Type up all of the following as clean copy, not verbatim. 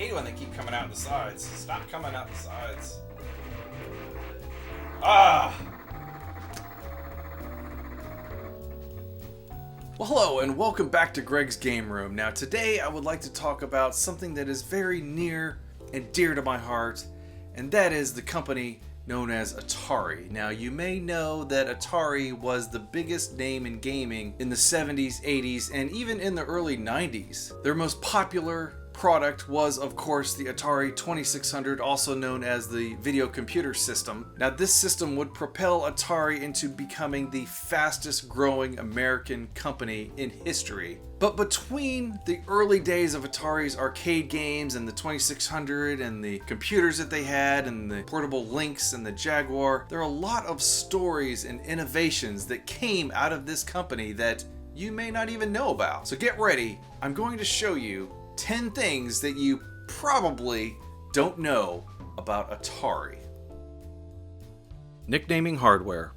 hate it when they keep coming out the sides. Stop coming out the sides. Ah! Well, hello and welcome back to Greg's Game Room. Now today I would like to talk about something that is very near and dear to my heart, and that is the company known as Atari. Now you may know that Atari was the biggest name in gaming in the 70s, 80s, and even in the early 90s. Their most popular product was, of course, the Atari 2600, also known as the video computer system. Now this system would propel Atari into becoming the fastest growing American company in history. But between the early days of Atari's arcade games and the 2600 and the computers that they had and the portable Lynx and the Jaguar, there are a lot of stories and innovations that came out of this company that you may not even know about. So get ready, I'm going to show you 10 things that you probably don't know about Atari. Nicknaming hardware.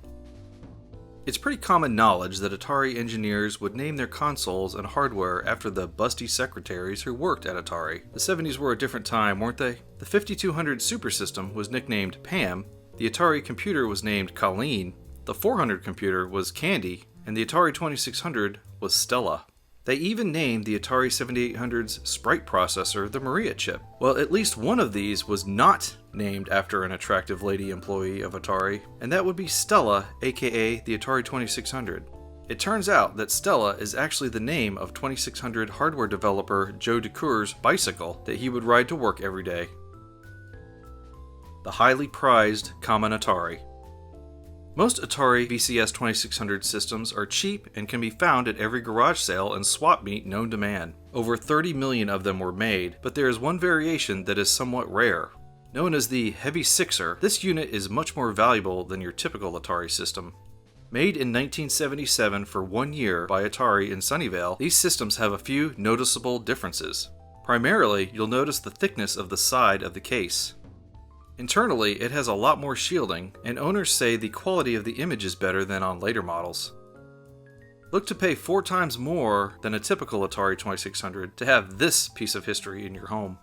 It's pretty common knowledge that Atari engineers would name their consoles and hardware after the busty secretaries who worked at Atari. The 70s were a different time, weren't they? The 5200 Super System was nicknamed Pam, the Atari computer was named Colleen, the 400 computer was Candy, and the Atari 2600 was Stella. They even named the Atari 7800's sprite processor the Maria chip. Well, at least one of these was not named after an attractive lady employee of Atari, and that would be Stella, aka the Atari 2600. It turns out that Stella is actually the name of 2600 hardware developer Joe DeCour's bicycle that he would ride to work every day. The highly prized common Atari. Most Atari VCS 2600 systems are cheap and can be found at every garage sale and swap meet known to man. Over 30 million of them were made, but there is one variation that is somewhat rare. Known as the Heavy Sixer, this unit is much more valuable than your typical Atari system. Made in 1977 for 1 year by Atari in Sunnyvale, these systems have a few noticeable differences. Primarily, you'll notice the thickness of the side of the case. Internally, it has a lot more shielding, and owners say the quality of the image is better than on later models. Look to pay 4 times more than a typical Atari 2600 to have this piece of history in your home.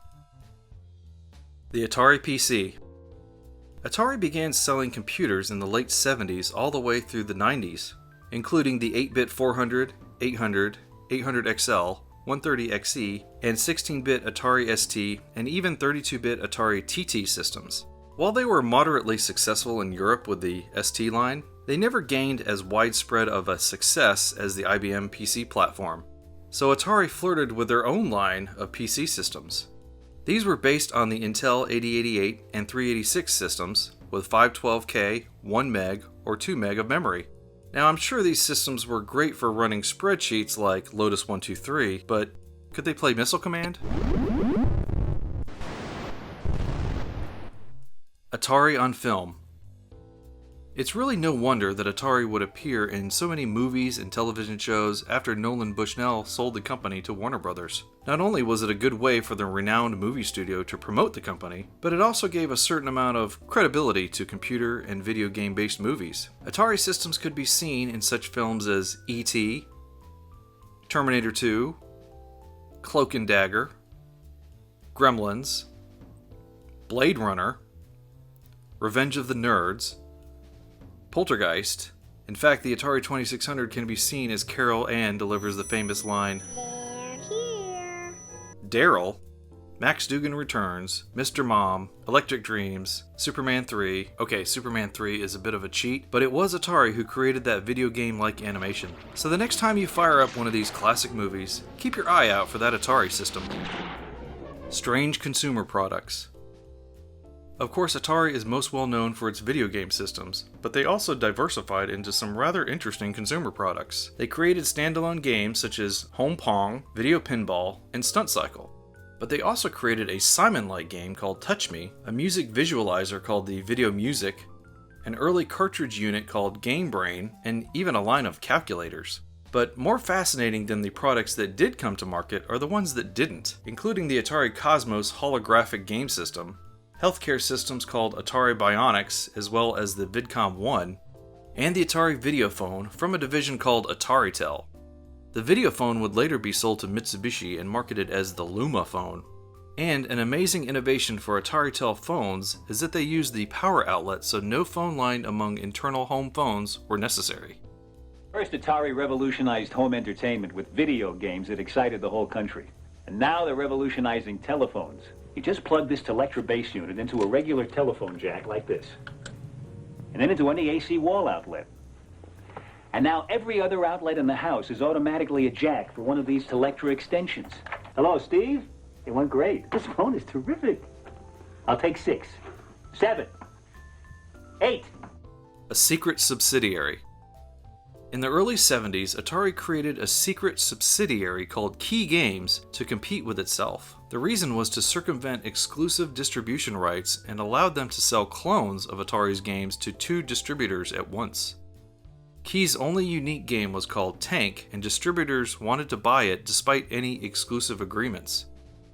The Atari PC. Atari began selling computers in the late 70s all the way through the 90s, including the 8-bit 400, 800, 800XL, 130XE, and 16-bit Atari ST, and even 32-bit Atari TT systems. While they were moderately successful in Europe with the ST line, they never gained as widespread of a success as the IBM PC platform. So Atari flirted with their own line of PC systems. These were based on the Intel 8088 and 386 systems with 512K, 1 meg, or 2 meg of memory. Now, I'm sure these systems were great for running spreadsheets like Lotus 123, but could they play Missile Command? Atari on film. It's really no wonder that Atari would appear in so many movies and television shows after Nolan Bushnell sold the company to Warner Brothers. Not only was it a good way for the renowned movie studio to promote the company, but it also gave a certain amount of credibility to computer and video game-based movies. Atari systems could be seen in such films as E.T., Terminator 2, Cloak and Dagger, Gremlins, Blade Runner, Revenge of the Nerds, Poltergeist. In fact, the Atari 2600 can be seen as Carol Ann delivers the famous line, "They're here." Daryl, Max Dugan Returns, Mr. Mom, Electric Dreams, Superman 3. Okay, Superman 3 is a bit of a cheat, but it was Atari who created that video game-like animation. So the next time you fire up one of these classic movies, keep your eye out for that Atari system. Strange consumer products. Of course, Atari is most well known for its video game systems, but they also diversified into some rather interesting consumer products. They created standalone games such as Home Pong, Video Pinball, and Stunt Cycle. But they also created a Simon-like game called Touch Me, a music visualizer called the Video Music, an early cartridge unit called Game Brain, and even a line of calculators. But more fascinating than the products that did come to market are the ones that didn't, including the Atari Cosmos holographic game system, healthcare systems called Atari Bionics, as well as the Vidcom 1, and the Atari Videophone from a division called AtariTel. The Videophone would later be sold to Mitsubishi and marketed as the Luma phone. And an amazing innovation for Atari phones is that they used the power outlet so no phone line among internal home phones were necessary. First, Atari revolutionized home entertainment with video games that excited the whole country. And now they're revolutionizing telephones. You just plug this Telectra base unit into a regular telephone jack like this, and then into any AC wall outlet. And now every other outlet in the house is automatically a jack for one of these Telectra extensions. Hello, Steve? It went great. This phone is terrific. I'll take 6, 7, 8. A secret subsidiary. In the early 70s, Atari created a secret subsidiary called Key Games to compete with itself. The reason was to circumvent exclusive distribution rights and allowed them to sell clones of Atari's games to 2 distributors at once. Key's only unique game was called Tank, and distributors wanted to buy it despite any exclusive agreements.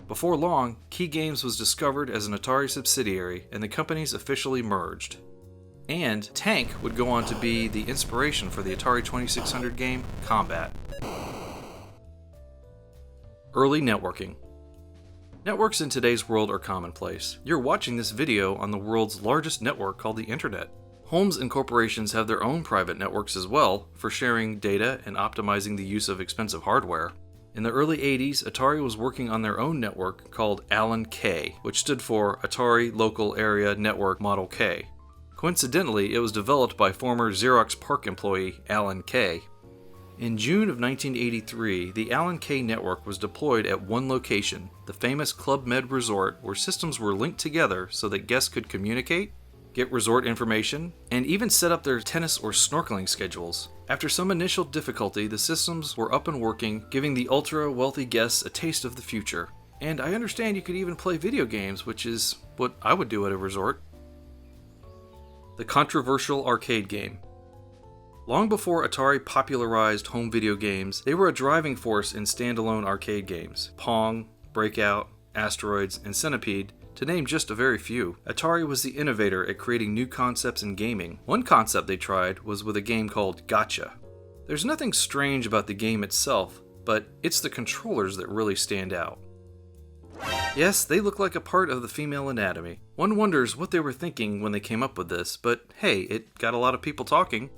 Before long, Key Games was discovered as an Atari subsidiary, and the companies officially merged. And Tank would go on to be the inspiration for the Atari 2600 game Combat. Early networking. Networks in today's world are commonplace. You're watching this video on the world's largest network called the Internet. Homes and corporations have their own private networks as well, for sharing data and optimizing the use of expensive hardware. In the early 80s, Atari was working on their own network called Allen K, which stood for Atari Local Area Network Model K. Coincidentally, it was developed by former Xerox PARC employee Alan Kay. In June of 1983, the Alan Kay network was deployed at one location, the famous Club Med Resort, where systems were linked together so that guests could communicate, get resort information, and even set up their tennis or snorkeling schedules. After some initial difficulty, the systems were up and working, giving the ultra-wealthy guests a taste of the future. And I understand you could even play video games, which is what I would do at a resort. The controversial arcade game. Long before Atari popularized home video games, they were a driving force in standalone arcade games. Pong, Breakout, Asteroids, and Centipede, to name just a very few. Atari was the innovator at creating new concepts in gaming. One concept they tried was with a game called Gotcha. There's nothing strange about the game itself, but it's the controllers that really stand out. Yes, they look like a part of the female anatomy. One wonders what they were thinking when they came up with this, but hey, it got a lot of people talking.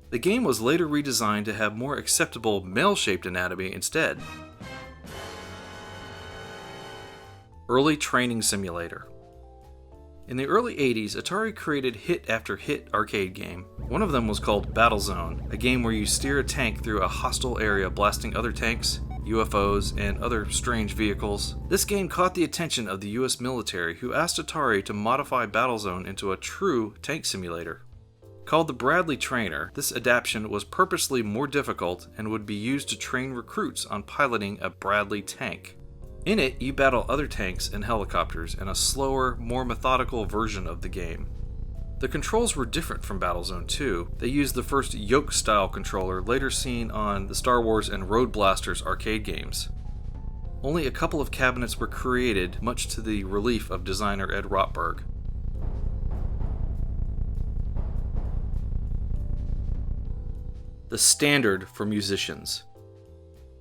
The game was later redesigned to have more acceptable male-shaped anatomy instead. Early training simulator. In the early 80s, Atari created hit after hit arcade game. One of them was called Battlezone, a game where you steer a tank through a hostile area blasting other tanks, UFOs, and other strange vehicles. This game caught the attention of the US military, who asked Atari to modify Battlezone into a true tank simulator. Called the Bradley Trainer, this adaptation was purposely more difficult and would be used to train recruits on piloting a Bradley tank. In it, you battle other tanks and helicopters in a slower, more methodical version of the game. The controls were different from Battlezone 2. They used the first yoke-style controller later seen on the Star Wars and Road Blasters arcade games. Only a couple of cabinets were created, much to the relief of designer Ed Rotberg. The standard for musicians.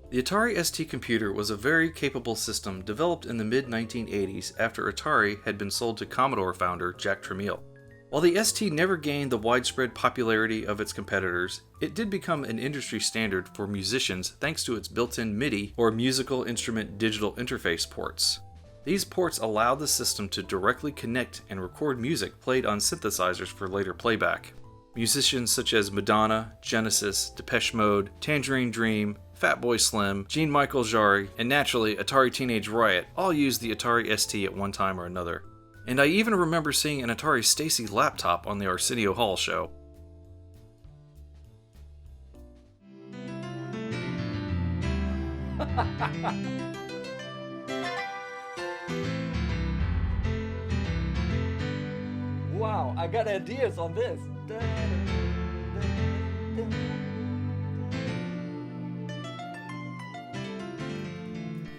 The Atari ST computer was a very capable system developed in the mid-1980s after Atari had been sold to Commodore founder Jack Tramiel. While the ST never gained the widespread popularity of its competitors, it did become an industry standard for musicians thanks to its built-in MIDI or musical instrument digital interface ports. These ports allowed the system to directly connect and record music played on synthesizers for later playback. Musicians such as Madonna, Genesis, Depeche Mode, Tangerine Dream, Fatboy Slim, Jean-Michel Jarre, and naturally Atari Teenage Riot all used the Atari ST at one time or another. And I even remember seeing an Atari Stacy laptop on the Arsenio Hall show. Wow, I got ideas on this.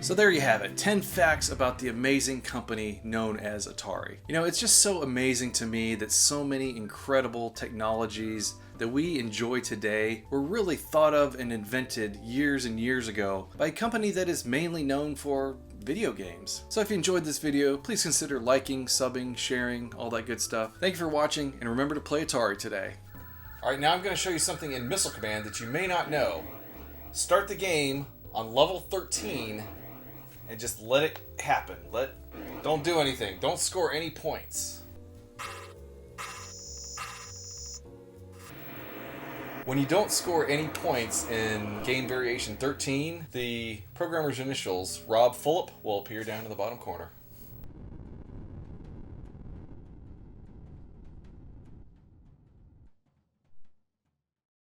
So there you have it, 10 facts about the amazing company known as Atari. You know, it's just so amazing to me that so many incredible technologies that we enjoy today were really thought of and invented years and years ago by a company that is mainly known for video games. So if you enjoyed this video, please consider liking, subbing, sharing, all that good stuff. Thank you for watching, and remember to play Atari today. Alright, now I'm going to show you something in Missile Command that you may not know. Start the game on level 13 and just let it happen. Don't do anything. Don't score any points. When you don't score any points in game variation 13, the programmer's initials, Rob Fulop, will appear down in the bottom corner.